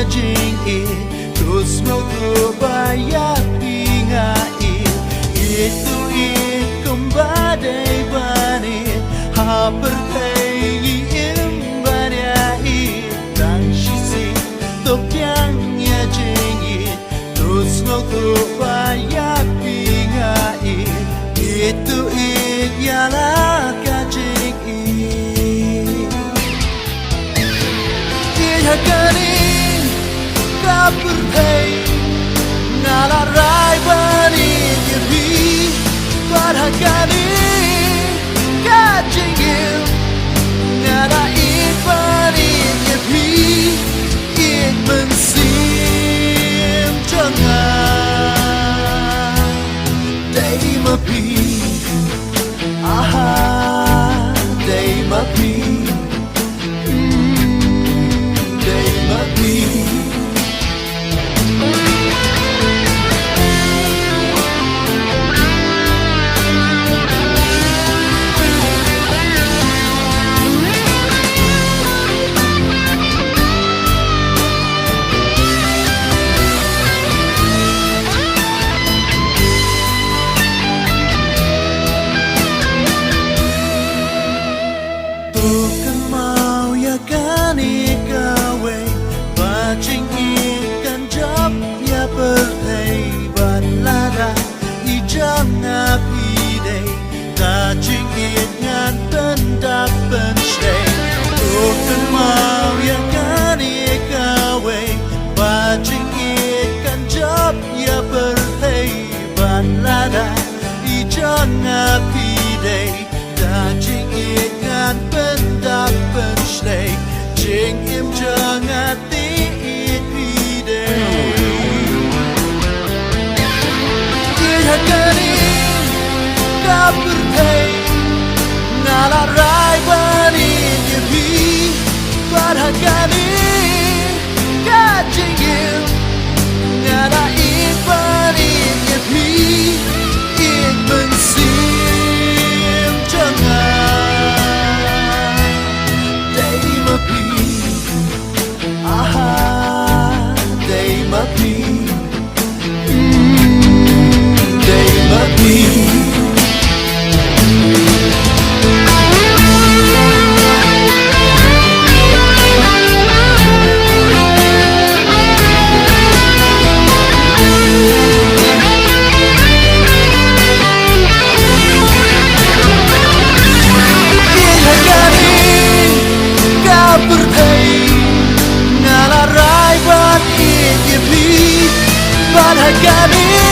jing e terus mau bayar pingai itu kembali bani haberkai imbani dan sisi tokyangnya jing e terus mau bayar pingai itu ialah kajing e Hakani kapurthai ngala rai bani yiri parhakani kajing ngala ibani yiri ik mensim jangan day mapi aha day mapi Jing im jangan tiit pidei Hakani kapurthai ngala rai bani yiri parhakani kajing ngala ibani yiri ik mensim jangan day mapi aha day mapi day mapi Hakani